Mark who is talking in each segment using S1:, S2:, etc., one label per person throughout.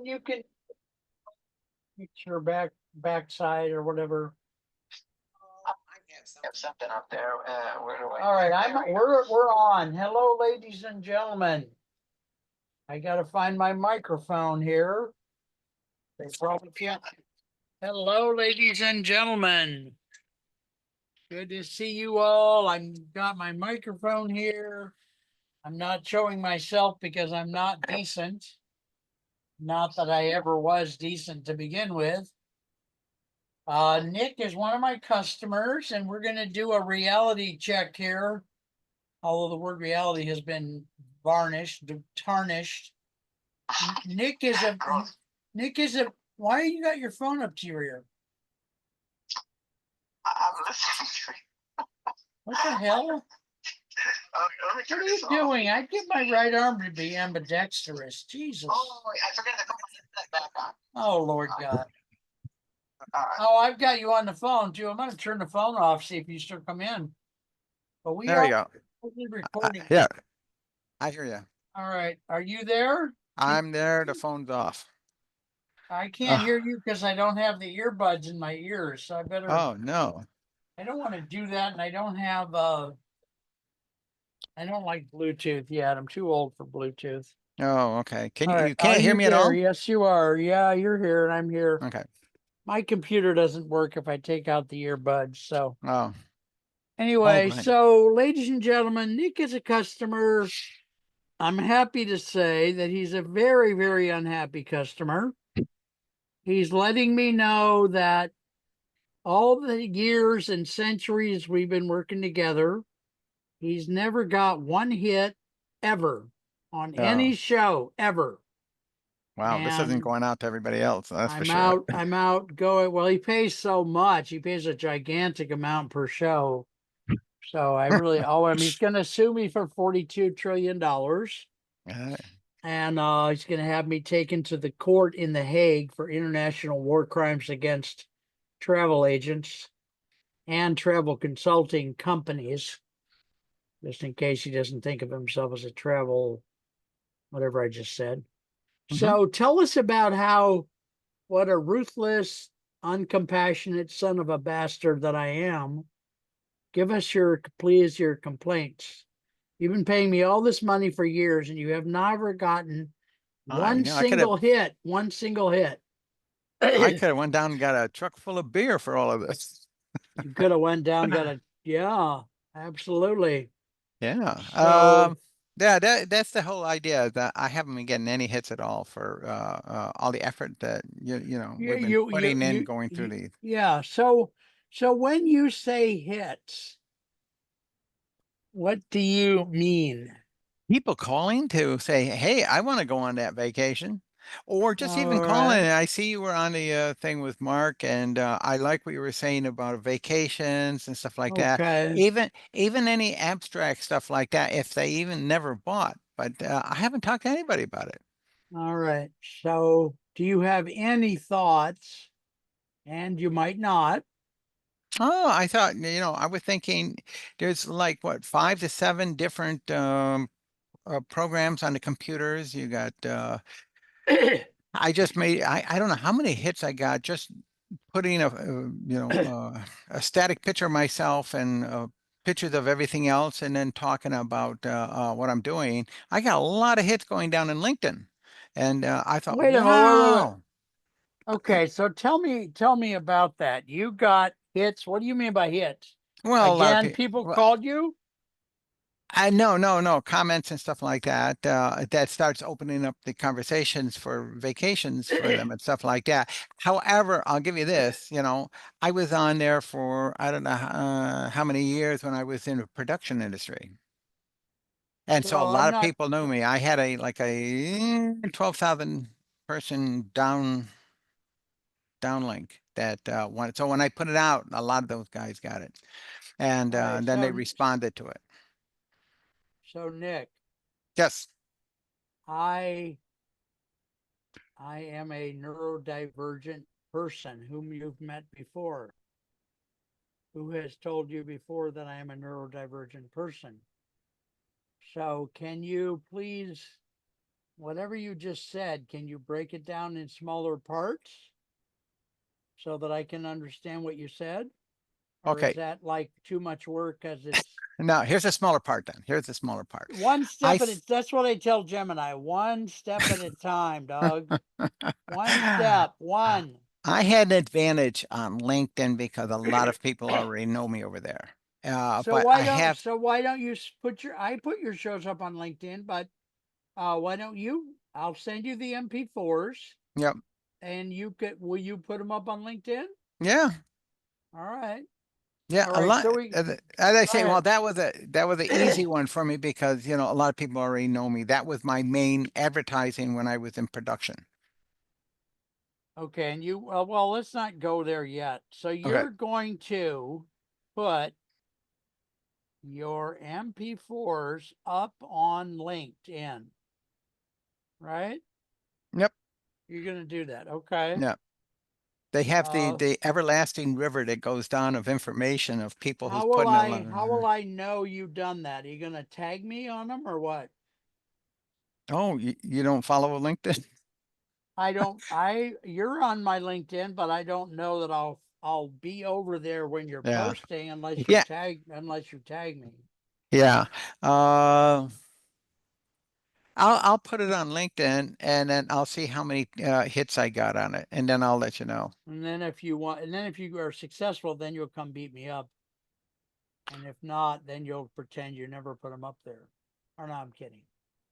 S1: you can get your backside or whatever.
S2: Have something up there. Where do I?
S1: All right, we're on. Hello, ladies and gentlemen. I gotta find my microphone here. They probably can't. Hello, ladies and gentlemen. Good to see you all. I've got my microphone here. I'm not showing myself because I'm not decent. Not that I ever was decent to begin with. Nick is one of my customers, and we're going to do a reality check here. Although the word reality has been tarnished. Nick is a Nick is a. Why you got your phone up to your ear?
S2: I'm listening to you.
S1: What the hell? What are you doing? I get my right arm to be ambidextrous. Jesus.
S2: Oh, I forgot to put that back on.
S1: Oh, Lord God.
S2: All right.
S1: Oh, I've got you on the phone too. I'm going to turn the phone off, see if you still come in. But we
S3: There
S1: are
S3: you go.
S1: recording.
S3: Yeah, I hear you.
S1: All right. Are you there?
S3: I'm there. The phone's off.
S1: I can't hear you because I don't have the earbuds in my ears. So I better.
S3: Oh no.
S1: I don't want to do that, and I don't have. I don't like Bluetooth yet. I'm too old for Bluetooth.
S3: Oh, okay.
S1: All right.
S3: You can't hear me at all?
S1: Yes, you are. Yeah, you're here, and I'm here.
S3: Okay.
S1: My computer doesn't work if I take out the earbuds. So
S3: Oh.
S1: anyway,
S3: Right.
S1: so ladies and gentlemen, Nick is a customer. I'm happy to say that he's a very, very unhappy customer. He's letting me know that all the years and centuries we've been working together, he's never got one hit ever on any
S3: Oh.
S1: show ever.
S3: Wow. This isn't
S1: And
S3: going out to everybody else. That's for
S1: I'm
S3: sure.
S1: out. I'm out going. Well, he pays so much. He pays a gigantic amount per show. So I really owe him. He's going to sue me for $42 trillion. And he's going to have me taken to the court in The Hague for international war crimes against travel agents and travel consulting companies, just in case he doesn't think of himself as a travel, whatever I just said. So tell us about what a ruthless, uncompassionate son of a bastard that I am. Give us please, your complaints. You've been paying me all this money for years, and you have never gotten one single hit.
S3: I could have went down and got a truck full of beer for all of this.
S1: You could have went down, yeah, absolutely.
S3: Yeah.
S1: So,
S3: yeah, that's the whole idea, that I haven't been getting any hits at all for all the effort that we've been putting in going through these.
S1: Yeah. So when you say hits, what do you mean?
S3: People calling to say, "Hey, I want to go on that vacation," or just even
S1: All
S3: calling.
S1: right.
S3: I see you were on the thing with Mark, and I like what you were saying about vacations and stuff like that.
S1: Okay.
S3: Even any abstract stuff like that, if they even never bought. But I haven't talked to anybody about it.
S1: All right. So, do you have any thoughts? And you might not.
S3: Oh, I thought, I was thinking there's like what, 5 to 7 different programs on the computers. You got I don't know how many hits I got just putting a static picture of myself and pictures of everything else, and then talking about what I'm doing. I got a lot of hits going down in LinkedIn, and I thought,
S1: Wait a minute. Wait.
S3: wow.
S1: Okay, so tell me about that. You got hits. What do you mean by hits?
S3: Well, a lot of
S1: Again,
S3: people.
S1: people called you?
S3: No, comments and stuff like that. That starts opening up the conversations for vacations for them and stuff like that. However, I'll give you this. I was on there for I don't know how many years when I was in the production industry, and so a
S1: So I'm
S3: lot of
S1: not
S3: people knew me. I had a 12,000 person downlink that one. So when I put it out, a lot of those guys got it, and
S1: all right.
S3: then they responded to it.
S1: So Nick,
S3: Yes.
S1: I am a neurodivergent person whom you've met before. Who has told you before that I am a neurodivergent person? So can you please whatever you just said, can you break it down in smaller parts so that I can understand what you said? Or is
S3: Okay.
S1: that like too much work because it's
S3: Now here's a smaller part then. Here's the smaller part.
S1: one
S3: I,
S1: step at a, that's what I tell Gemini, one step at a time, dog. One step, one.
S3: I had an advantage on LinkedIn because a lot of people already know me over there.
S1: So
S3: But I
S1: why don't
S3: have,
S1: so why don't you put your I put your shows up on LinkedIn, but why don't you? I'll send you the MP4s
S3: yep,
S1: and you could will you put them up on LinkedIn?
S3: yeah,
S1: All right.
S3: yeah,
S1: All
S3: a
S1: right.
S3: lot.
S1: So we
S3: As I
S1: go
S3: say, well,
S1: ahead.
S3: that was an easy one for me because you know a lot of people already know me. That was my main advertising when I was in production.
S1: Okay, and you well, let's not go there yet. So
S3: Okay.
S1: you're going to put your MP4s up on LinkedIn, right?
S3: Yep.
S1: You're going to do that. Okay.
S3: Yep. They have
S1: Uh,
S3: the everlasting river that goes down of information of people who's
S1: how will
S3: putting a lot
S1: I
S3: of.
S1: how will I know you've done that? Are you going to tag me on them or what?
S3: Oh, you don't follow LinkedIn?
S1: I don't you're on my LinkedIn, but I don't know that I'll be over there when you're
S3: Yeah.
S1: posting
S3: Yeah.
S1: unless you tag me.
S3: Yeah. I'll put it on LinkedIn and then I'll see how many hits I got on it, and then I'll let you know.
S1: And then if you are successful, then you'll come beat me up. And if not, then you'll pretend you never put them up there. Or no, I'm kidding.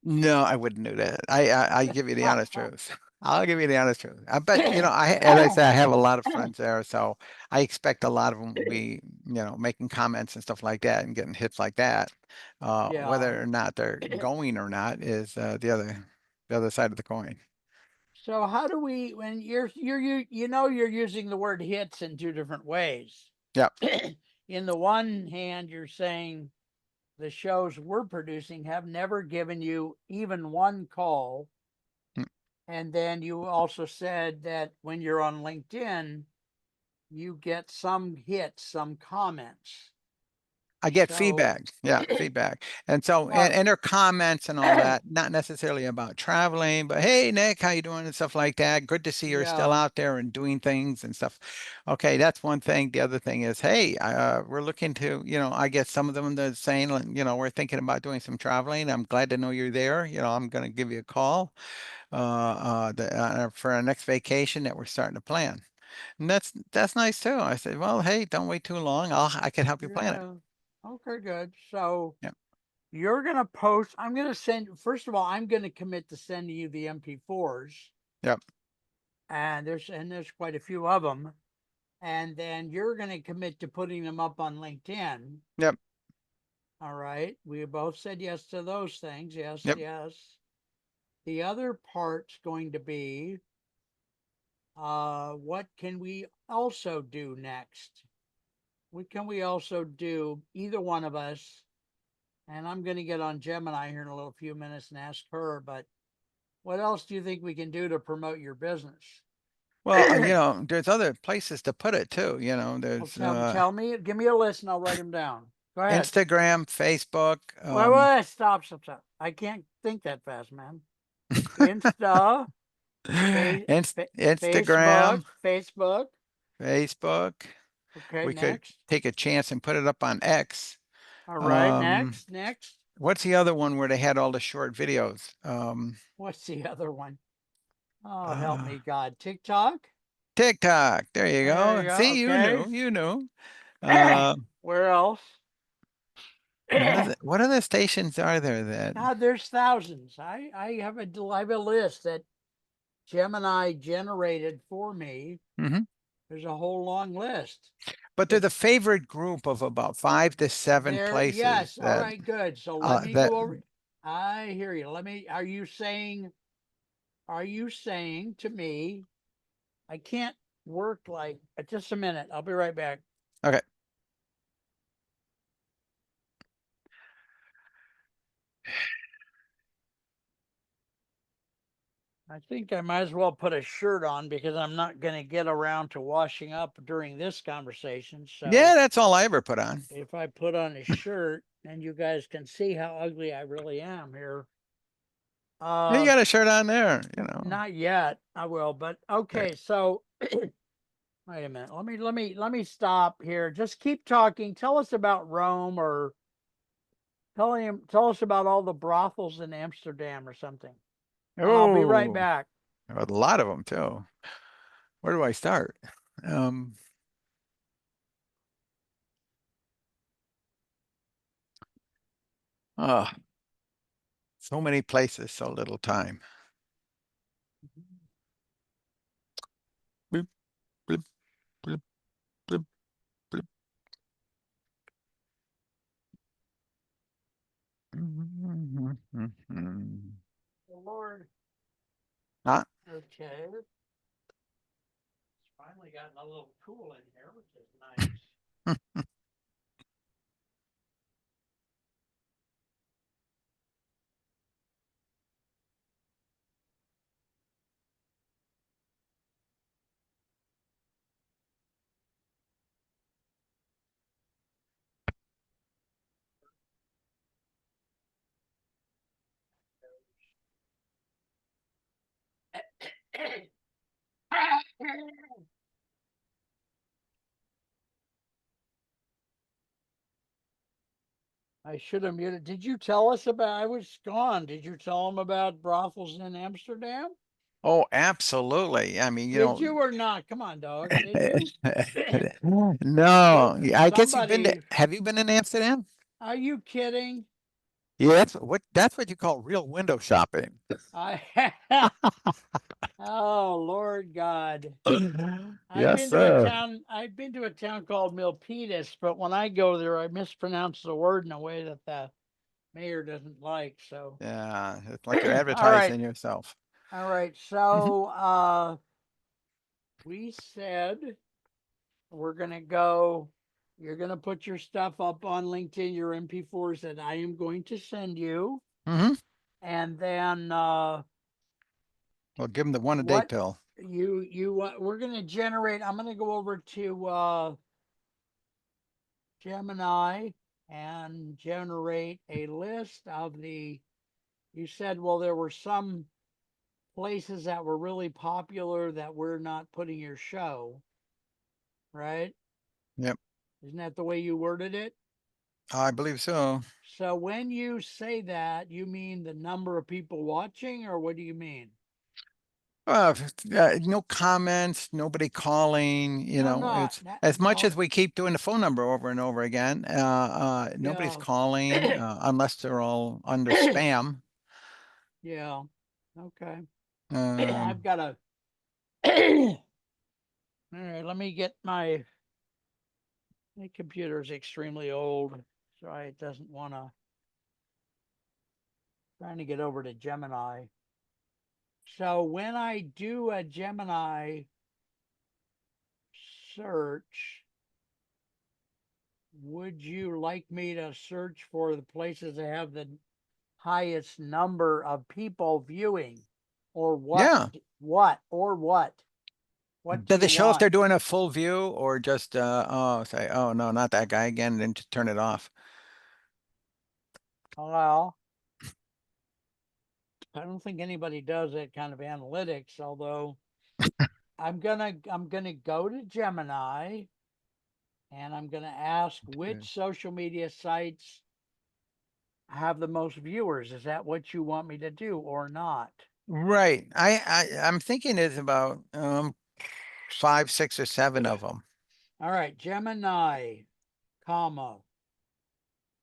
S3: No, I wouldn't do that. I give you the honest truth. I'll give you the honest truth. I bet, you know, as I said, I have a lot of friends there, so I expect a lot of them will be, you know, making comments and stuff like that and getting hits like that.
S1: Yeah.
S3: Whether or not they're going or not is the other side of the coin.
S1: So how do we when you're using the word hits in two different ways.
S3: Yep.
S1: In the one hand, you're saying the shows we're producing have never given you even one call.
S3: Mm.
S1: And then you also said that when you're on LinkedIn, you get some hits, some comments.
S3: I get
S1: So,
S3: feedback. Yeah, feedback. And so
S1: well,
S3: and their comments and all that, not necessarily about traveling, but hey Nick, how you doing and stuff like that. Good to see you're still
S1: yeah,
S3: out there and doing things and stuff. Okay, that's one thing. The other thing is, hey, we're looking to, you know, I get some of them that are saying, like, you know, we're thinking about doing some traveling. I'm glad to know you're there. You know, I'm going to give you a call for our next vacation that we're starting to plan. And that's nice too. I said, well, hey, don't wait too long. I can help you plan it.
S1: yeah. Okay, good. So
S3: Yeah.
S1: you're gonna post. I'm gonna send. First of all, I'm gonna commit to sending you the MP4s,
S3: Yep.
S1: and there's quite a few of them. And then you're gonna commit to putting them up on LinkedIn.
S3: Yep.
S1: All right. We both said yes to those things. Yes,
S3: Yep.
S1: yes. The other part's going to be what can we also do next? What can we also do, either one of us? And I'm going to get on Gemini here in a little few minutes and ask her, but what else do you think we can do to promote your business?
S3: Well, you know, there's other places to put it too. You know,
S1: Well,
S3: there's
S1: tell me, give me a list and I'll write them down. Go ahead.
S3: Instagram, Facebook,
S1: Wait, stop. I can't think that fast, man. Insta, fa-
S3: Instagram,
S1: Facebook.
S3: Facebook.
S1: Okay,
S3: We could
S1: next.
S3: take a chance and put it up on X.
S1: All right,
S3: Um,
S1: next.
S3: what's the other one where they had all the short videos?
S1: What's the other one? Oh, help
S3: Uh,
S1: me, God. TikTok?
S3: TikTok. There you
S1: There you
S3: go.
S1: go.
S3: See,
S1: Okay.
S3: you knew. Uh,
S1: Where else?
S3: what other stations are there that?
S1: God, there's thousands. I have a list that Gemini generated for me.
S3: Mhm.
S1: There's a whole long list.
S3: But they're
S1: But
S3: the favorite group of about 5 to 7
S1: there,
S3: places
S1: yes. All right, good. So let me
S3: that
S1: go over. I hear you. Are you saying to me, I can't work like, just a minute. I'll be right back.
S3: okay.
S1: I think I might as well put a shirt on because I'm not going to get around to washing up during this conversation.
S3: Yeah,
S1: So
S3: that's all I ever put on.
S1: if I put on a shirt, and you guys can see how ugly I really am here.
S3: You got a shirt on there, you know.
S1: Not yet. I will, but okay. So wait a minute. Let me stop here. Just keep talking. Tell us about Rome, or tell us about all the brothels in Amsterdam or something. And I'll be right
S3: Oh,
S1: back.
S3: a lot of them too. Where do I start? Um, oh, so many places, so little time. Bloop, bloop, bloop, bloop, bloop.
S1: Lord.
S3: Ah,
S1: Okay. It's finally gotten a little cool in here, which is nice. I should have muted. Did you tell us about? I was gone. Did you tell them about brothels in Amsterdam?
S3: oh, absolutely. I mean, you
S1: Did
S3: know,
S1: you or not? Come on, dog. Did you?
S3: no, I guess you've been to,
S1: Somebody,
S3: have you been in Amsterdam?
S1: are you kidding?
S3: Yeah, that's what you call real window shopping.
S1: I oh Lord God.
S3: Yes, sir.
S1: I've been to a town called Milpitas, but when I go there, I mispronounce the word in a way that the mayor doesn't like. So,
S3: Yeah, it's like you're
S1: all right,
S3: advertising yourself.
S1: all right.
S3: Mhm.
S1: So, we said we're gonna go. You're gonna put your stuff up on LinkedIn, your MP4s that I am going to send you,
S3: Mhm.
S1: and then
S3: Well, give them the one a day
S1: what
S3: pill.
S1: we're gonna generate. I'm gonna go over to Gemini and generate a list of the. You said, well, there were some places that were really popular that we're not putting your show, right?
S3: Yep,
S1: Isn't that the way you worded it?
S3: I believe so.
S1: So when you say that, you mean the number of people watching, or what do you mean?
S3: No comments, nobody calling, you
S1: No,
S3: know,
S1: not
S3: it's
S1: that.
S3: as much
S1: No,
S3: as we keep doing the phone number over and over again, nobody's
S1: yeah,
S3: calling, unless they're all under spam.
S1: yeah. Okay. I've
S3: Um,
S1: got a. All right, let me get my computer's extremely old, so it doesn't want to. Trying to get over to Gemini. So when I do a Gemini search, would you like me to search for the places that have the highest number of people viewing? Or what?
S3: yeah.
S1: What? Or what? What do
S3: Does
S1: you
S3: it show if
S1: want?
S3: they're doing a full view or just, oh, say, oh, no, not that guy again, then just turn it off.
S1: Well, I don't think anybody does that kind of analytics, although I'm gonna go to Gemini and I'm gonna ask which social media sites have the most viewers. Is that what you want me to do or not?
S3: Right. I'm thinking it's about, five, six, or seven of them.
S1: All right, Gemini, comma,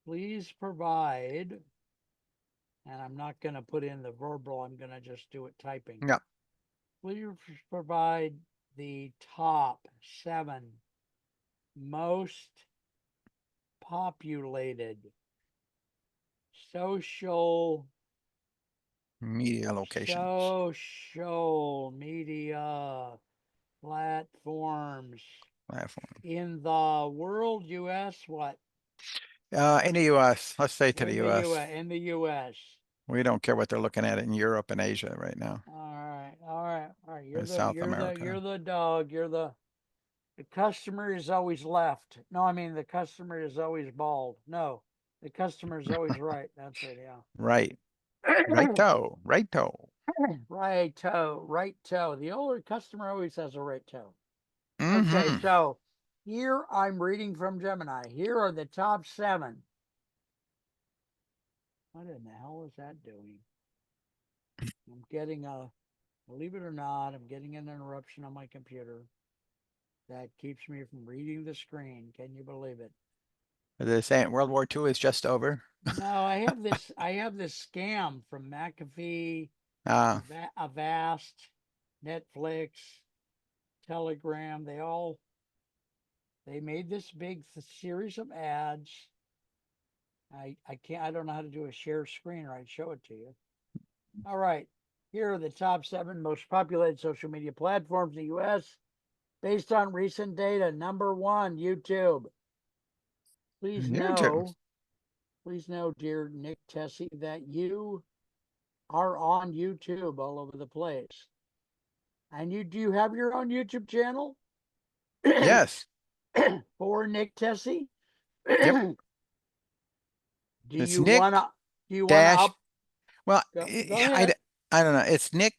S1: please provide, and I'm not going to put in the verbal, I'm going to just do it typing.
S3: Yeah.
S1: Please provide the top 7 most populated social
S3: Media locations.
S1: social media platforms
S3: Platform.
S1: in the world, US, what?
S3: In the US, let's say to the
S1: In the
S3: US.
S1: US, in the US.
S3: We don't care what they're looking at in Europe and Asia right now,
S1: All right, all right, all right.
S3: or South
S1: You're
S3: America.
S1: the dog. The customer is always left. No, I mean the customer is always bald. No, the customer is always right. That's it. Yeah.
S3: Right. Right toe, right toe.
S1: Right toe, right toe. The older customer always has a right toe. Okay,
S3: Mm-hmm.
S1: so here I'm reading from Gemini. Here are the top 7. What in the hell is that doing? I'm getting believe it or not, I'm getting an interruption on my computer that keeps me from reading the screen. Can you believe it?
S3: They're saying World War II is just over.
S1: No, I have this scam from McAfee,
S3: Uh,
S1: Avast, Netflix, Telegram. They made this big series of ads. I don't know how to do a share screen or I'd show it to you. All right. Here are the top 7 most populated social media platforms in the US based on recent data. Number 1, YouTube. Please
S3: YouTube.
S1: know, please know, dear Nick Tesi, that you are on YouTube all over the place. And do you have your own YouTube channel
S3: Yes.
S1: for Nick Tesi?
S3: Yep.
S1: do
S3: It's
S1: you
S3: Nick
S1: wanna do you wanna
S3: dash.
S1: up
S3: Well,
S1: go ahead?
S3: I don't know. It's Nick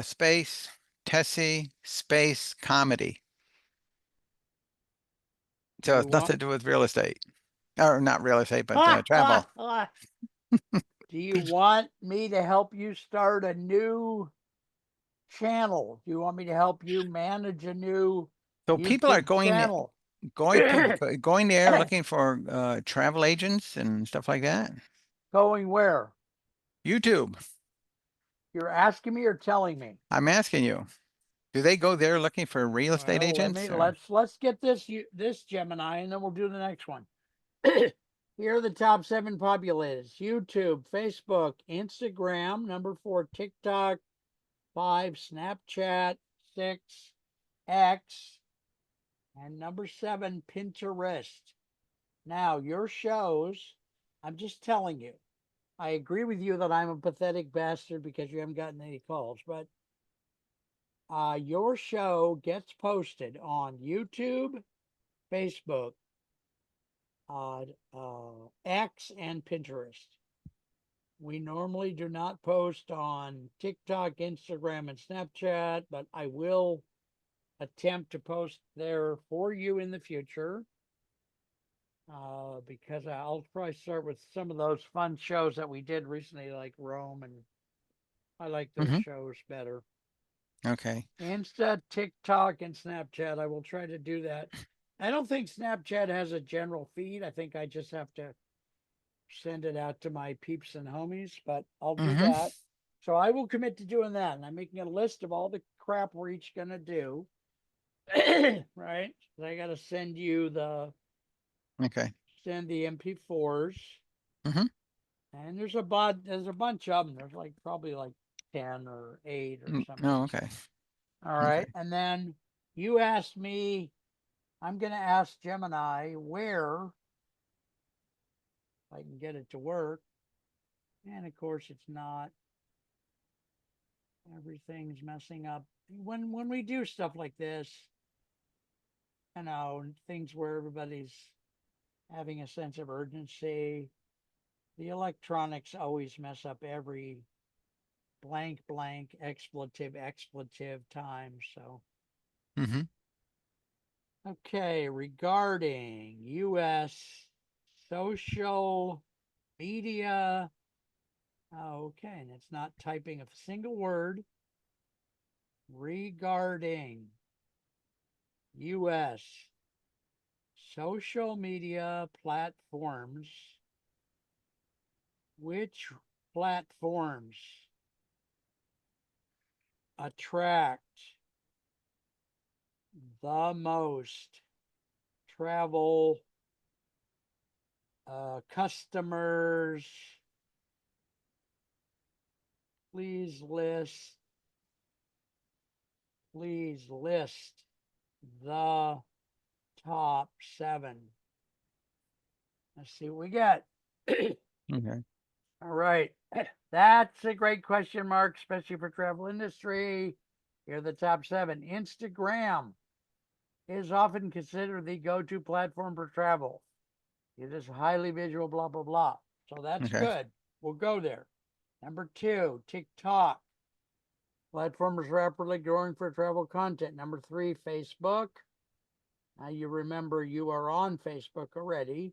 S3: space Tessie space comedy.
S1: Do
S3: So
S1: you
S3: it's
S1: want
S3: nothing to do with real estate, or not real estate, but travel.
S1: do you want me to help you start a new channel? Do you want me to help you manage a new
S3: So people are
S1: YouTube channel?
S3: going there looking for travel agents and stuff like that.
S1: Going where?
S3: YouTube.
S1: You're asking me or telling me?
S3: I'm asking you. Do they go there looking for real estate
S1: Well,
S3: agents? Or?
S1: let's get this Gemini, and then we'll do the next one. Here are the top 7 populated: YouTube, Facebook, Instagram, number 4, TikTok, 5, Snapchat, 6, X, and number 7, Pinterest. Now, your shows, I'm just telling you, I agree with you that I'm a pathetic bastard because you haven't gotten any calls, but your show gets posted on YouTube, Facebook, X, and Pinterest. We normally do not post on TikTok, Instagram, and Snapchat, but I will attempt to post there for you in the future. Because I'll probably start with some of those fun shows that we did recently, like Rome, and I like those
S3: Mhm.
S1: shows better.
S3: Okay.
S1: Insta, TikTok, and Snapchat. I will try to do that. I don't think Snapchat has a general feed. I think I just have to send it out to my peeps and homies, but I'll do
S3: Mm-hmm.
S1: that. So I will commit to doing that. And I'm making a list of all the crap we're each going to do. Right? I got to
S3: Okay.
S1: send the MP4s.
S3: Mm-hmm.
S1: And there's a bunch of them. There's like probably like 10 or 8 or
S3: Oh,
S1: something.
S3: okay.
S1: All
S3: Okay.
S1: right. And then you asked me, I'm going to ask Gemini where I can get it to work. And of course, it's not. Everything's messing up. When we do stuff like this, things where everybody's having a sense of urgency, the electronics always mess up every blank blank expletive time. So
S3: Mm-hmm.
S1: okay, regarding US social media. Okay, and it's not typing a single word. Regarding US social media platforms, which platforms attract the most travel customers? Please list, please list the top 7. Let's see what we got.
S3: Okay.
S1: All right. That's a great question, Mark, especially for travel industry. Here are the top 7. Instagram is often considered the go-to platform for travel. It is highly visual, blah, blah, blah. So that's
S3: Okay.
S1: good. We'll go there. Number 2, TikTok. Platform is rapidly growing for travel content. Number 3, Facebook. Now you remember you are on Facebook already.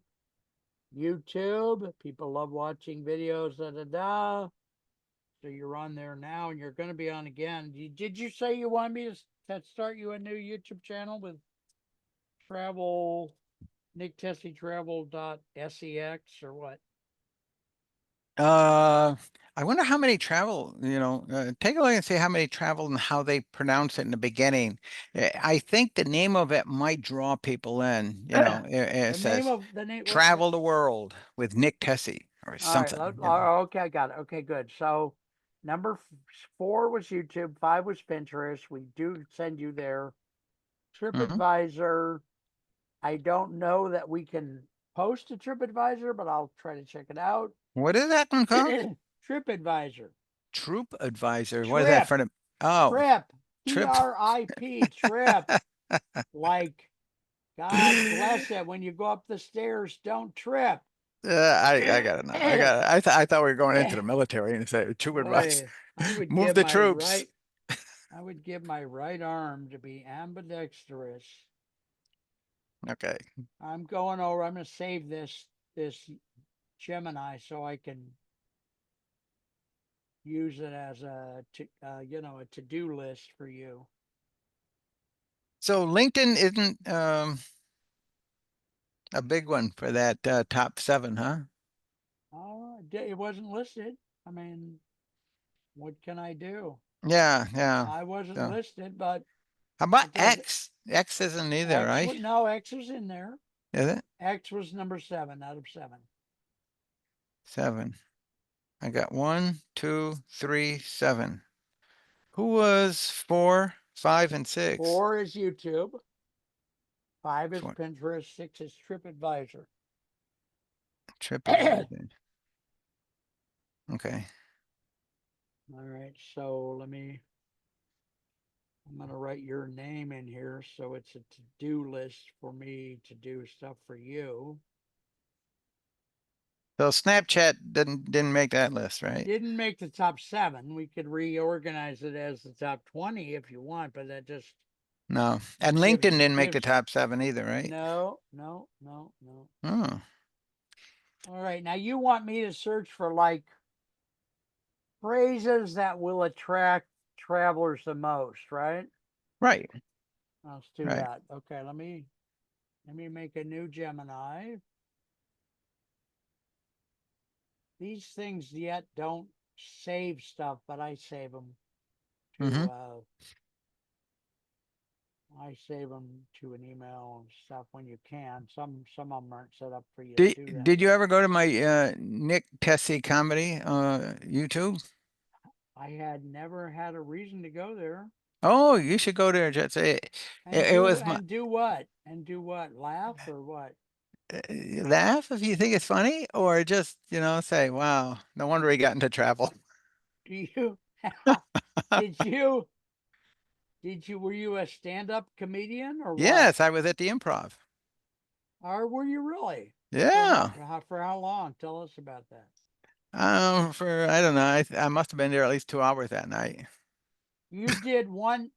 S1: YouTube. People love watching videos, da da da. So you're on there now, and you're going to be on again. Did you say you want me to start you a new YouTube channel with travel, nicktesitravel.sex or what?
S3: I wonder how many travel, take a look and see how many travel and how they pronounce it in the beginning. I think the name of it might draw people in, it
S1: The name
S3: says
S1: of the name.
S3: Travel the World with Nick Tesi or
S1: All right.
S3: something.
S1: Okay, I got it. Okay, good. So number 4 was YouTube. 5 was Pinterest. We do send you there.
S3: Mhm.
S1: TripAdvisor. I don't know that we can post to TripAdvisor, but I'll try to check it out.
S3: What is that one called?
S1: TripAdvisor.
S3: Troop Advisor. What is that
S1: Trip.
S3: for? Oh,
S1: Trip.
S3: Trip.
S1: TRIP. Trip. Like, God bless it. When you go up the stairs, don't trip.
S3: I got it now. I thought we were going into the military and say Troop Advisor.
S1: Boy, I would
S3: Move
S1: give
S3: the
S1: my
S3: troops.
S1: right arm to be ambidextrous.
S3: Okay.
S1: I'm going over. I'm going to save this Gemini so I can use it as a to-do list for you.
S3: So LinkedIn isn't a big one for that top 7, huh?
S1: Oh, it wasn't listed. I mean, what can I do?
S3: Yeah, yeah.
S1: I wasn't
S3: So
S1: listed, but
S3: how about
S1: it does.
S3: X? X isn't either, right?
S1: X was in there.
S3: Is it?
S1: X was number 7 out of 7.
S3: 7. I got 1, 2, 3, 7. Who was 4, 5, and 6?
S1: 4 is YouTube. 5 is
S3: 4,
S1: Pinterest. 6 is TripAdvisor.
S3: TripAdvisor. Okay.
S1: All right, so I'm going to write your name in here so it's a to-do list for me to do stuff for you.
S3: So Snapchat didn't make that list, right?
S1: Didn't make the top 7. We could reorganize it as the top 20 if you want, but that just
S3: No. And
S1: gives
S3: LinkedIn didn't make the
S1: gives
S3: top 7 either, right?
S1: no.
S3: Oh,
S1: All right, now you want me to search for like phrases that will attract travelers the most, right?
S3: right,
S1: Let's do
S3: right.
S1: that. Okay, let me make a new Gemini. These things yet don't save stuff, but I save them to
S3: Mm-hmm.
S1: I save them to an email and stuff when you can. Some of them aren't set up for you to
S3: Did,
S1: do that.
S3: did you ever go to my Nick Tesi comedy YouTube?
S1: I had never had a reason to go there.
S3: Oh, you should go there. Just it was my
S1: Do what? And do what? Laugh or what?
S3: laugh if you think it's funny, or just say, "Wow, no wonder he got into travel."
S1: Do you did you were you a stand-up comedian or what?
S3: Yes, I was at the Improv.
S1: Or were you really?
S3: Yeah.
S1: For how long? Tell us about that.
S3: For I don't know. I must have been there at least 2 hours that night.
S1: You did one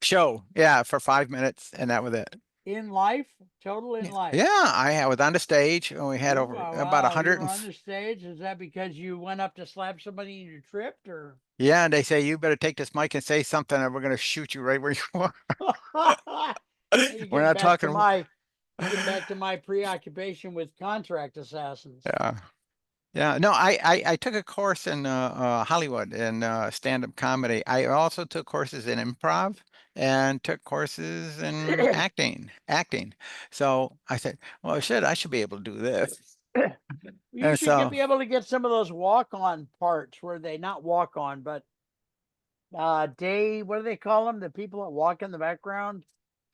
S3: Show, yeah, for 5 minutes, and that was it.
S1: in life, total in
S3: Yeah,
S1: life.
S3: yeah. I was on the stage, and we had
S1: You
S3: over about
S1: wow, you
S3: 100
S1: were on the stage. Is that because you went up to slap somebody and you tripped or
S3: Yeah, and they say you better take this mic and say something, or we're going to shoot you right where you are.
S1: you
S3: We're
S1: get
S3: not
S1: back to
S3: talking.
S1: my preoccupation with contract assassins.
S3: Yeah. Yeah, no, I took a course in Hollywood in stand-up comedy. I also took courses in improv and took courses in acting. So I said, well, shit, I should be able to do this.
S1: You
S3: And
S1: should
S3: so,
S1: be able to get some of those walk-on parts where they not walk on, but day, what do they call them? The people that walk in the background?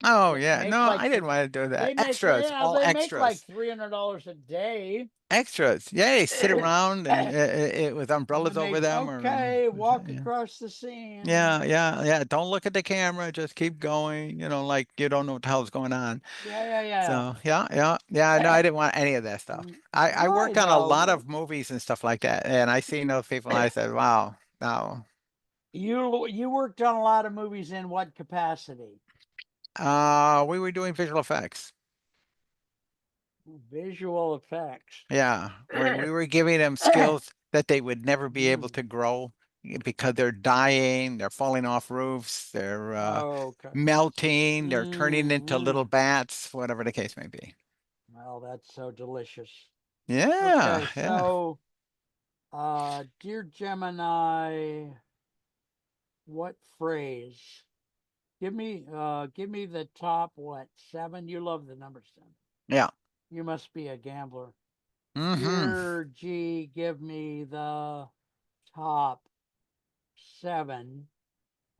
S3: Oh
S1: That
S3: yeah.
S1: make
S3: No,
S1: like
S3: I didn't want to do that.
S1: they make
S3: Extras,
S1: yeah,
S3: all
S1: they make like
S3: extras.
S1: $300 a day.
S3: Extras. Yeah, they sit around and with
S1: And
S3: umbrellas
S1: then
S3: over
S1: they
S3: them
S1: okay, walk
S3: yeah.
S1: across the scene.
S3: Yeah, yeah, yeah. Don't look at the camera, just keep going, like you don't know what the hell's going on.
S1: Yeah.
S3: So yeah, yeah, yeah. No, I didn't want any of that stuff. I
S1: Why
S3: worked on a lot
S1: though?
S3: of movies and stuff like that, and I seen those people and I said, wow, no.
S1: You worked on a lot of movies in what capacity?
S3: We were doing visual effects.
S1: Visual effects.
S3: Yeah, we were giving them skills that they would never be able
S1: Hmm.
S3: to grow because they're dying, they're falling off roofs, they're
S1: Okay.
S3: melting, they're turning into little
S1: Hmm.
S3: bats, whatever the case may be.
S1: Well, that's so delicious.
S3: Yeah,
S1: Okay,
S3: yeah.
S1: so dear Gemini, what phrase? Give me the top what? 7? You love the number 7.
S3: Yeah.
S1: You must be a gambler.
S3: Hmm.
S1: Dear G, give me the top 7.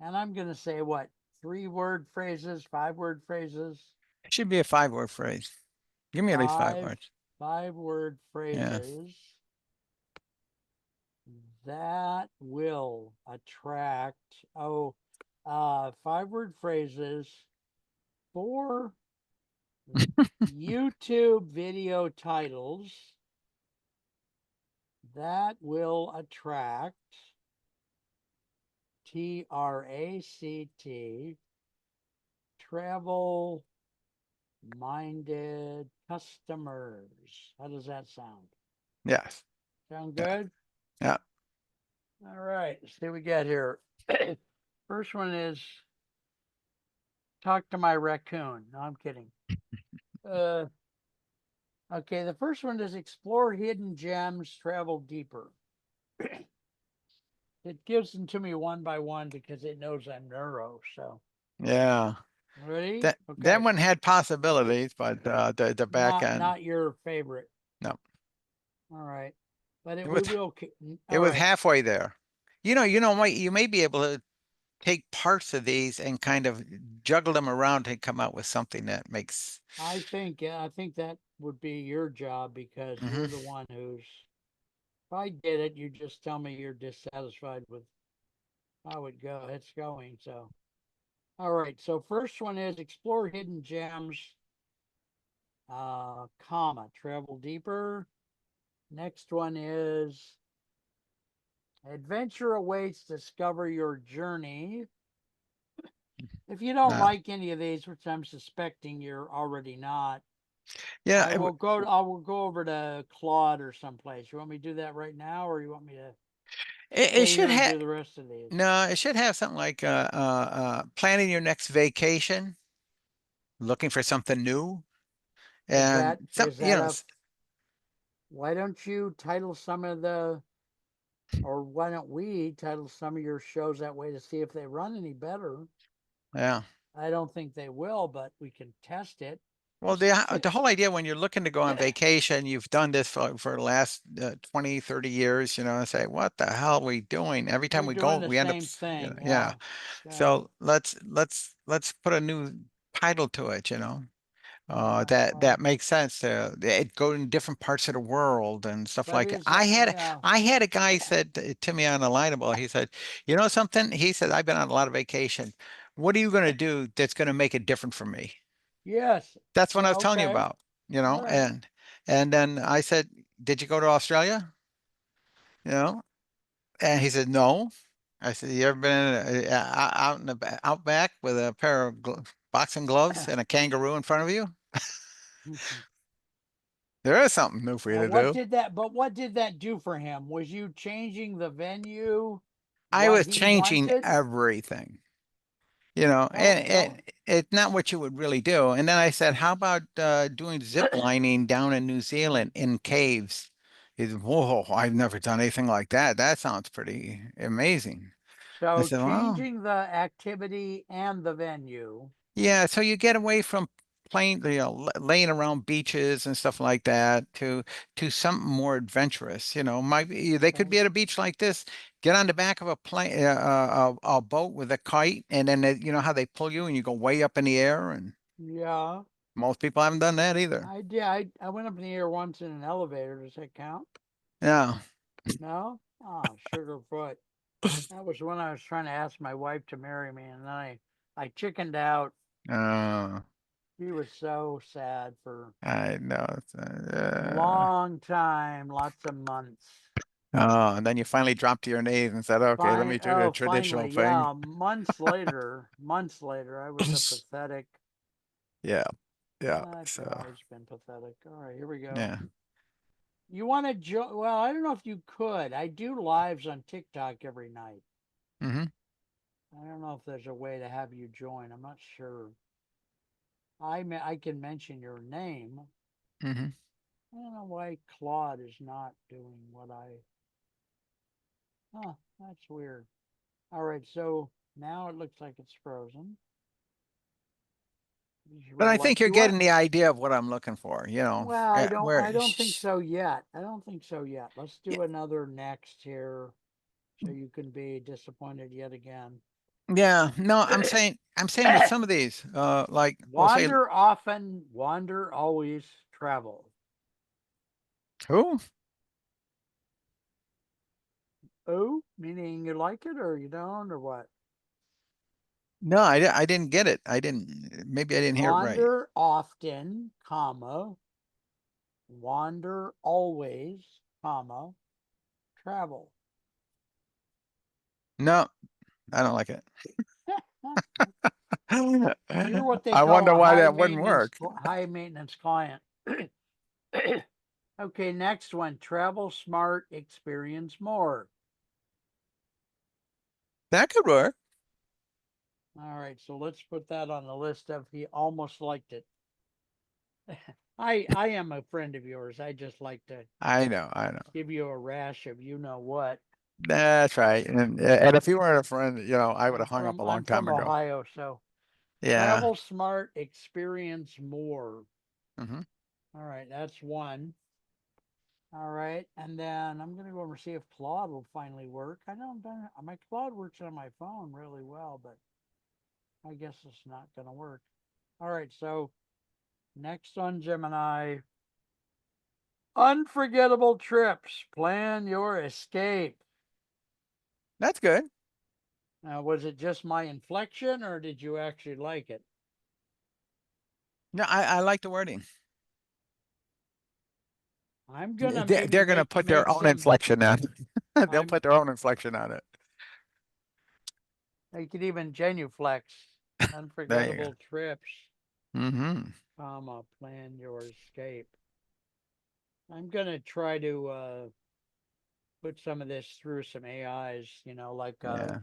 S1: And I'm gonna say what? 3-word phrases, 5-word phrases,
S3: It should be a 5-word phrase. Give me at least five
S1: five
S3: words.
S1: 5-word
S3: Yeah.
S1: phrases that will attract 5-word phrases for YouTube video titles that will attract TRACT travel minded customers. How does that sound?
S3: Yes.
S1: Sound
S3: Yeah.
S1: good?
S3: Yeah.
S1: All right, let's see what we got here. First one is talk to my raccoon. No, I'm kidding. Uh, okay, the first one is explore hidden gems, travel deeper. It gives them to me one by one because it knows I'm neuro. So,
S3: Yeah.
S1: ready?
S3: That
S1: Okay,
S3: one had possibilities, but the back end,
S1: not your favorite.
S3: no.
S1: All right, but
S3: It
S1: we
S3: was
S1: will.
S3: it
S1: All
S3: was
S1: right.
S3: halfway there. You may be able to take parts of these and kind of juggle them around and come out with something that makes.
S1: I think that would be your job because
S3: Hmm.
S1: you're the one who's. If I did it, you just tell me you're dissatisfied with how it's going. So, all right. So first one is explore hidden gems, travel deeper. Next one is adventure awaits, discover your journey. If you don't
S3: Uh,
S1: like any of these, which I'm suspecting you're already not,
S3: yeah,
S1: I will go over to Claude or someplace. You want me to do that right now, or you want me to
S3: it
S1: stay
S3: should
S1: here and
S3: have
S1: do the rest of these?
S3: no, it should have something like planning your next vacation, looking for something new, and some
S1: Is that a why don't you title some of the or why don't we title some of your shows that way to see if they run any better?
S3: yeah.
S1: I don't think they will, but we can test it.
S3: Well, the whole idea when you're looking to go on vacation, you've done this for the last 20, 30 years, and say, what the hell are we doing? Every time
S1: We're
S3: we go,
S1: doing the
S3: we end up,
S1: same thing.
S3: yeah.
S1: Yeah.
S3: So let's put a new title to it, that
S1: Well,
S3: that makes sense to it go in different parts of the world and stuff
S1: but
S3: like that.
S1: is that, yeah.
S3: I had a guy said to me on the Lineable, he said, you know something? He said, I've been on a lot of vacation. What are you going to do that's going to make it different for me?
S1: Yes.
S3: That's what I
S1: Yeah,
S3: was telling you
S1: okay.
S3: about,
S1: All right.
S3: and then I said, did you go to Australia? You know, and he said, no. I said, you ever been out in the out back with a pair of boxing gloves and a kangaroo in front of you? There is something new for you to do.
S1: What did that do for him? Was you changing the venue,
S3: I
S1: what
S3: was
S1: he
S3: changing
S1: wanted?
S3: everything,
S1: Oh, well,
S3: and it's not what you would really do. And then I said, how about doing zip lining down in New Zealand in caves? He said, whoa, I've never done anything like that. That sounds pretty amazing. I
S1: so
S3: said, well,
S1: changing the activity and the venue.
S3: yeah, so you get away from plain, laying around beaches and stuff like that to something more adventurous. They could be
S1: Okay.
S3: at a beach like this, get on the back of a plane, a boat with a kite, and then you know how they pull you and you go way up in the air, and
S1: Yeah,
S3: most people haven't done that either.
S1: I did. I went up in the air once in an elevator. Does that count?
S3: Yeah.
S1: No? Oh, Sugarfoot. That was when I was trying to ask my wife to marry me, and then I chickened out.
S3: Uh,
S1: She was so sad for
S3: I know.
S1: a long time, lots of months.
S3: Oh, and then you finally dropped to your knees and said, "Okay, let me do the traditional
S1: Finally,
S3: thing."
S1: yeah. Months later, I was a pathetic.
S3: Yeah, yeah.
S1: I've
S3: So,
S1: always been pathetic. All right, here we go.
S3: yeah.
S1: You want to join? Well, I don't know if you could. I do lives on TikTok every night.
S3: Hmm.
S1: I don't know if there's a way to have you join. I'm not sure. I can mention your name.
S3: Hmm.
S1: I don't know why Claude is not doing what I. Huh, that's weird. All right, so now it looks like it's frozen.
S3: But I think you're
S1: You want?
S3: getting the idea of what I'm looking for,
S1: Well,
S3: yeah,
S1: I don't think so yet. I don't think so yet. Let's
S3: yeah,
S1: do another next here, so you can be disappointed yet again.
S3: yeah. No, I'm saying with some of these, like we'll say,
S1: Wander often, wander always, travel.
S3: who?
S1: Oh, meaning you like it or you don't or what?
S3: No, I didn't get it. Maybe I didn't hear it right.
S1: Wander often, comma, wander always, comma, travel.
S3: No, I don't like it.
S1: You're what they
S3: I
S1: call
S3: wonder
S1: a
S3: why that wouldn't work.
S1: high maintenance client. Okay, next one. Travel smart, experience more.
S3: That could work.
S1: All right, so let's put that on the list of he almost liked it. I am a friend of yours. I just like to
S3: I know.
S1: give you a rash of you know what.
S3: That's right. And if you weren't a friend, I would have hung up a long
S1: I'm
S3: time
S1: from
S3: ago.
S1: Ohio, so
S3: Yeah.
S1: travel smart, experience more.
S3: Hmm.
S1: All right, that's one. All right, and then I'm gonna go over and see if Claude will finally work. I know my Claude works on my phone really well, but I guess it's not gonna work. All right, so next on Gemini, unforgettable trips. Plan your escape.
S3: That's good.
S1: Now, was it just my inflection, or did you actually like it?
S3: No, I like the wording.
S1: I'm gonna maybe
S3: They're going to put their
S1: make
S3: own
S1: some.
S3: inflection on it. They'll
S1: I'm
S3: put their own inflection on it.
S1: I could even genuflex.
S3: There you
S1: Unforgettable trips,
S3: go. Hmm.
S1: comma, plan your escape. I'm gonna try to put some of this through some AIs, like
S3: Yeah.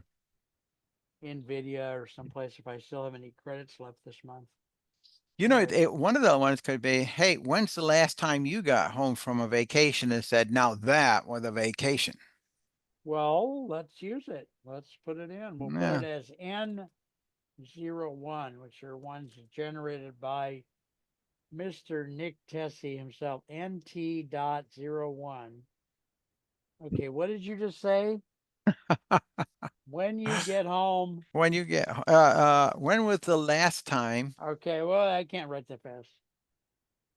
S1: NVIDIA or someplace if I still have any credits left this month. All right.
S3: One of the ones could be, hey, when's the last time you got home from a vacation and said, now that was a vacation?
S1: Well, let's use it. Let's put it in. We'll put it
S3: Yeah.
S1: as N01, which are ones generated by Mr. Nick Tesi himself, NT.01. Okay, what did you just say? When you get home.
S3: When was the last time?
S1: Okay, well, I can't write that fast.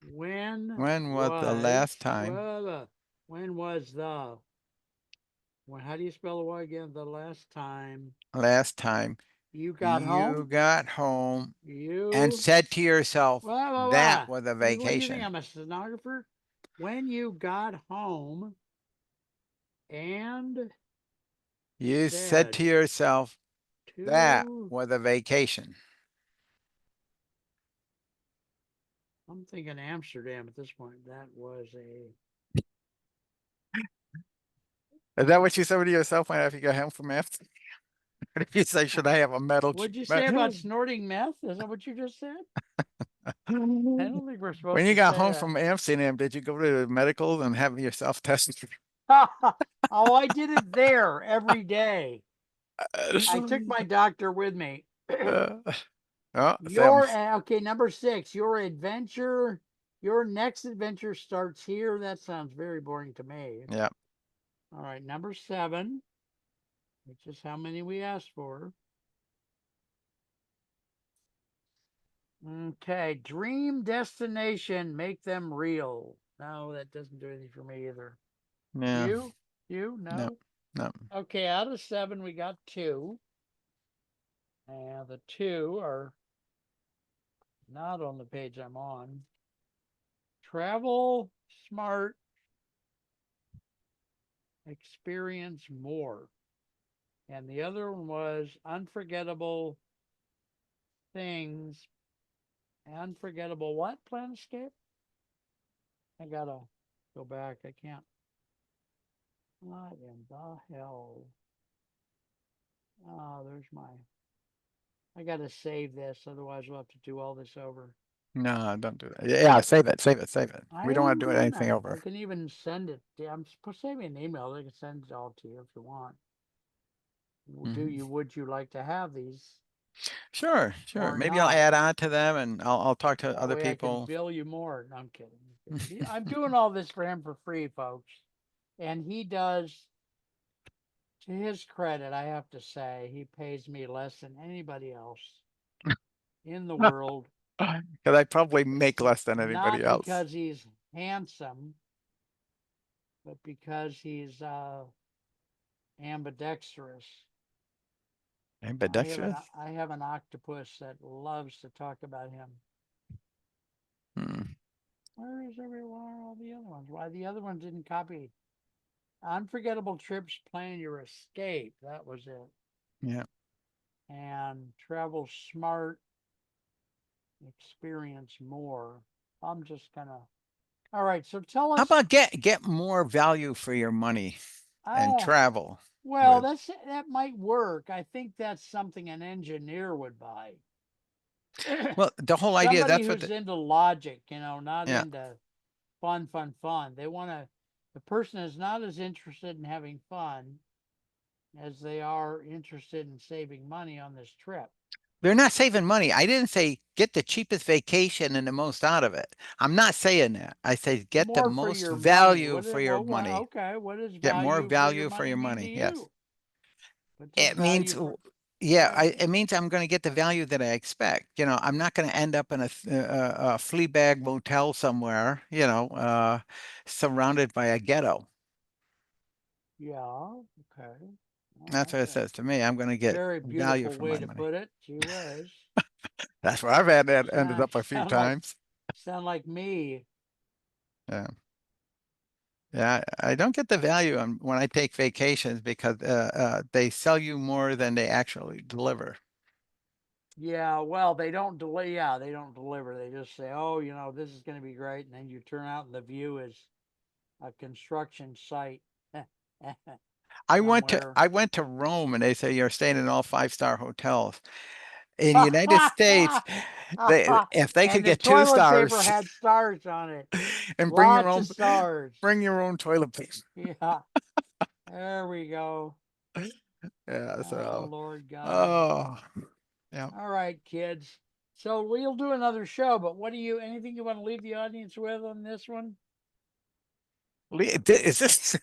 S1: When
S3: When was the
S1: was,
S3: last time?
S1: when was the, how do you spell the Y again? The last time
S3: Last time
S1: you got
S3: you
S1: home?
S3: got home and
S1: You,
S3: said to yourself,
S1: blah, blah,
S3: that
S1: blah.
S3: was a
S1: What do you think?
S3: vacation.
S1: I'm a stenographer? When you got home and
S3: You said to
S1: said
S3: yourself, that
S1: to,
S3: was a vacation.
S1: I'm thinking Amsterdam at this point. That was a,
S3: Is that what you said to yourself when after you got home from after? If you say, should I have a medal?
S1: what'd you say about snorting meth? Is that what you just said? I don't think we're
S3: When
S1: supposed
S3: you
S1: to
S3: got
S1: say
S3: home
S1: that.
S3: from Amsterdam, did you go to the medical and have yourself tested?
S1: Oh, I did it there every day. I took my doctor with me.
S3: Uh, Oh,
S1: Your
S3: seven.
S1: okay, number 6. Your adventure, your next adventure starts here. That sounds very boring to me.
S3: Yeah.
S1: All right, number 7, which is how many we asked for. Okay, dream destination, make them real. No, that doesn't do anything for me either.
S3: Yeah.
S1: You? You?
S3: No.
S1: No?
S3: No.
S1: Okay, out of 7, we got 2. And the 2 are not on the page I'm on. Travel smart, experience more. And the other one was unforgettable things. Unforgettable what, Planescape? I gotta go back. I can't. What in the hell? Oh, there's my. I gotta save this, otherwise we'll have to do all this over.
S3: No, don't do that. Yeah, save it, save it, save it.
S1: I
S3: We don't want
S1: am
S3: to do
S1: doing
S3: anything
S1: that. I
S3: over.
S1: can even send it. I'm saving an email. I can send it all to you if you want.
S3: Mhm.
S1: Would you like to have these
S3: Sure, sure.
S1: or
S3: Maybe I'll
S1: not?
S3: add on to them and I'll talk to
S1: That
S3: other
S1: way I can
S3: people.
S1: bill you more. No, I'm kidding. I'm doing all this for him for free, folks. And he does, to his credit, I have to say, he pays me less than anybody else in the world.
S3: Because I probably make less than anybody
S1: Not
S3: else.
S1: because he's handsome, but because he's ambidextrous.
S3: Ambidextrous?
S1: I have an octopus that loves to talk about him.
S3: Hmm.
S1: Where is everyone? All the other ones? Why the other ones didn't copy? Unforgettable trips, plan your escape. That was it.
S3: Yeah.
S1: And travel smart, experience more. I'm just gonna. All right. So tell
S3: How
S1: us.
S3: about get more value for your money and
S1: Uh,
S3: travel
S1: well,
S3: with?
S1: that might work. I think that's something an engineer would buy.
S3: Well, the whole idea,
S1: Somebody
S3: that's what
S1: who's into logic, not
S3: yeah.
S1: into fun. They want to. The person is not as interested in having fun as they are interested in saving money on this trip.
S3: They're not saving money. I didn't say get the cheapest vacation and the most out of it. I'm not saying that. I say get the
S1: More for
S3: most
S1: your money.
S3: value
S1: What?
S3: for your
S1: Well,
S3: money.
S1: okay. What does
S3: Get more
S1: value for your
S3: value for
S1: money
S3: your
S1: mean to
S3: money. Yes.
S1: you? What does
S3: It means,
S1: value for?
S3: yeah,
S1: Well,
S3: it means I'm going to get the value that I expect. I'm not going to end up in a flea bag motel somewhere, surrounded by a ghetto.
S1: yeah. Okay.
S3: That's what it
S1: Okay.
S3: says to me. I'm going to get
S1: Very
S3: value
S1: beautiful
S3: for
S1: way
S3: my
S1: to
S3: money.
S1: put it. Gee whiz.
S3: That's where I've ended up a few
S1: Sound like
S3: times.
S1: me.
S3: Yeah. Yeah, I don't get the value when I take vacations because they sell you more than they actually deliver.
S1: Yeah, well, they don't delay. Yeah, they don't deliver. They just say, "Oh, this is going to be great," and then you turn out and the view is a construction site somewhere.
S3: I went to Rome and they say you're staying in all five-star hotels. In the United States, if they could
S1: And the
S3: get two
S1: toilet paper
S3: stars
S1: had stars on it.
S3: and
S1: Lots of stars.
S3: bring your own toilet paper.
S1: Yeah, there we go.
S3: Yeah,
S1: Oh,
S3: so
S1: Lord God.
S3: oh yeah.
S1: All right, kids. So we'll do another show, but anything you want to leave the audience with on this one?
S3: Is this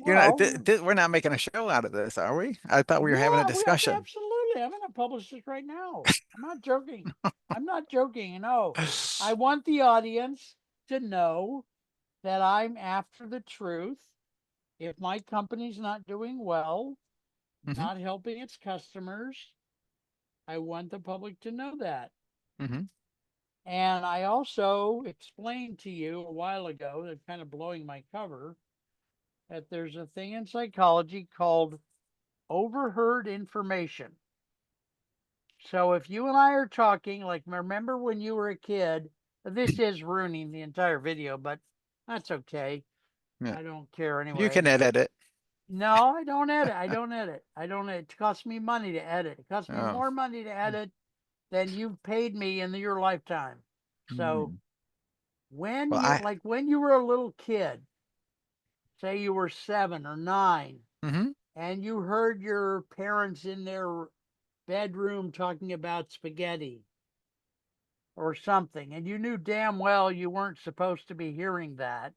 S1: Well,
S3: we're not making a show out of this, are we? I thought we were having a
S1: yeah, we
S3: discussion.
S1: absolutely. I'm going to publish this right now. I'm not joking. I'm not joking. I want the audience to know that I'm after the truth. If my company's not doing well,
S3: Hmm.
S1: not helping its customers, I want the public to know that.
S3: Hmm.
S1: And I also explained to you a while ago, that kind of blowing my cover, that there's a thing in psychology called overheard information. So if you and I are talking, like remember when you were a kid, this is ruining the entire video, but that's okay.
S3: Yeah.
S1: I don't care
S3: You
S1: anyway.
S3: can edit it.
S1: No, I don't edit. I don't edit. I don't edit. It costs me money to edit. It costs me
S3: Oh.
S1: more money to edit than you've paid me in your lifetime. So
S3: Hmm.
S1: when
S3: Well,
S1: when you were a little kid, say you were 7 or 9,
S3: hmm
S1: and you heard your parents in their bedroom talking about spaghetti or something, and you knew damn well you weren't supposed to be hearing that,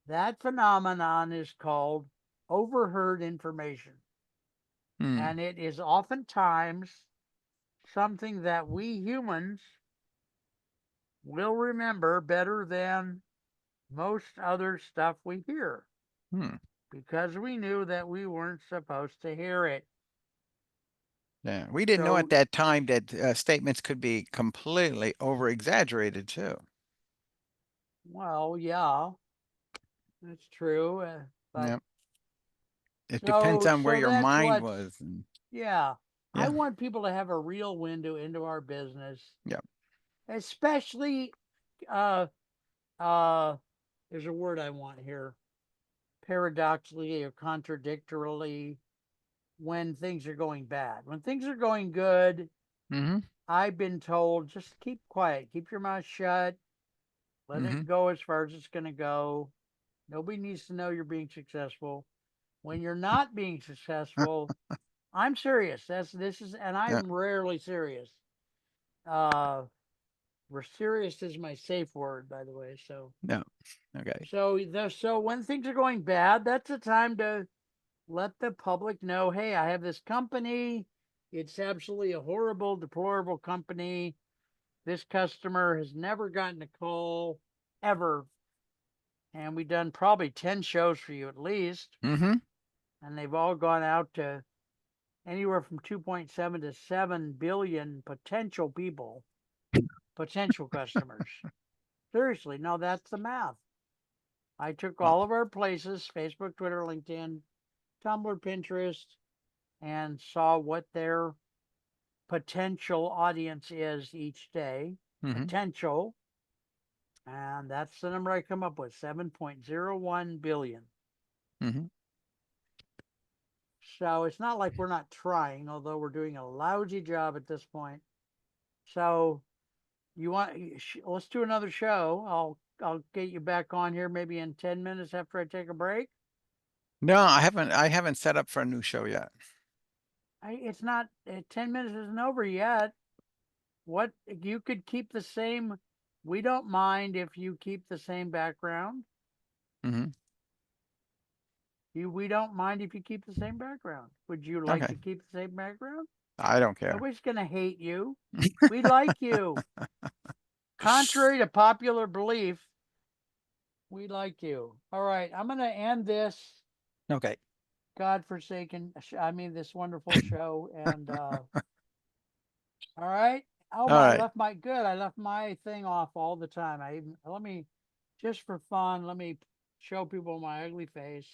S1: that phenomenon is called overheard information.
S3: Hmm.
S1: And it is oftentimes something that we humans will remember better than most other stuff we hear
S3: Hmm.
S1: because we knew that we weren't supposed to hear it.
S3: Yeah, we didn't know
S1: So,
S3: at that time that statements could be completely over exaggerated too.
S1: well, yeah, that's true. But
S3: Yeah, it depends on where
S1: so
S3: your
S1: that's
S3: mind
S1: what's,
S3: was. And
S1: yeah. I
S3: yeah,
S1: want people to have a real window into our business,
S3: yeah.
S1: especially, uh, uh, there's a word I want here, paradoxically or contradictorily, when things are going bad. When things are going good,
S3: Mm-hmm.
S1: I've been told just keep quiet, keep your mouth shut, let
S3: Mm-hmm.
S1: it go as far as it's going to go. Nobody needs to know you're being successful. When you're not being successful, I'm serious. This is, and
S3: Yeah,
S1: I'm rarely serious. Uh, serious is my safe word, by the way.
S3: yeah. Okay.
S1: So when things are going bad, that's the time to let the public know, hey, I have this company. It's absolutely a horrible, deplorable company. This customer has never gotten a call ever. And we've done probably 10 shows for you at least.
S3: Mm-hmm.
S1: And they've all gone out to anywhere from 2.7 to 7 billion potential people, potential customers. Seriously, no, that's the math. I took
S3: Wow.
S1: all of our places, Facebook, Twitter, LinkedIn, Tumblr, Pinterest, and saw what their potential audience is each day.
S3: Mm-hmm.
S1: Potential. And that's the number I come up with, 7.01 billion.
S3: Mm-hmm.
S1: So it's not like we're not trying, although we're doing a lousy job at this point. So you want, let's do another show. I'll get you back on here maybe in 10 minutes after I take a break.
S3: No, I haven't set up for a new show yet.
S1: It's not 10 minutes isn't over yet. What you could keep the same. We don't mind if you keep the same background.
S3: Mm-hmm.
S1: We don't mind if you keep the same background. Would you like
S3: Okay.
S1: to keep the same background?
S3: I don't care.
S1: Nobody's gonna hate you. We like you. Contrary to popular belief, we like you. All right, I'm gonna end this
S3: Okay.
S1: godforsaken, this wonderful show, and all right. Oh
S3: All
S1: my,
S3: right.
S1: I left my thing off all the time. Let me, just for fun, let me show people my ugly face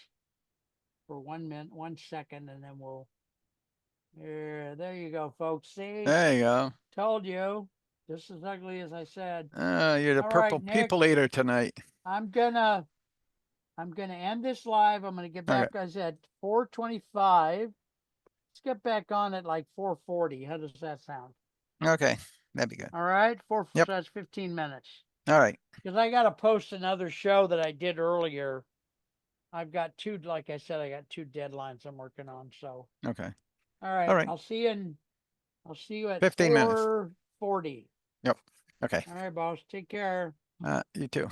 S1: for 1 minute, 1 second, and then we'll, there you go, folks. See,
S3: There you go.
S1: told you, just as ugly as I said.
S3: You're the
S1: All right,
S3: purple
S1: Nick,
S3: people eater tonight.
S1: I'm gonna, I'm gonna end this live. I'm gonna get
S3: Okay.
S1: back, I said 4:25. Let's get back on at like 4:40. How does that sound?
S3: Okay. That'd be good.
S1: All right, so
S3: Yep.
S1: that's 15 minutes.
S3: All right.
S1: Because I got to post another show that I did earlier. I've got two, like I said, I got two deadlines I'm working on. So,
S3: Okay.
S1: all
S3: All
S1: right,
S3: right.
S1: I'll see you at
S3: 15 minutes.
S1: 4:40.
S3: Yep. Okay.
S1: All right, boss. Take care.
S3: You too.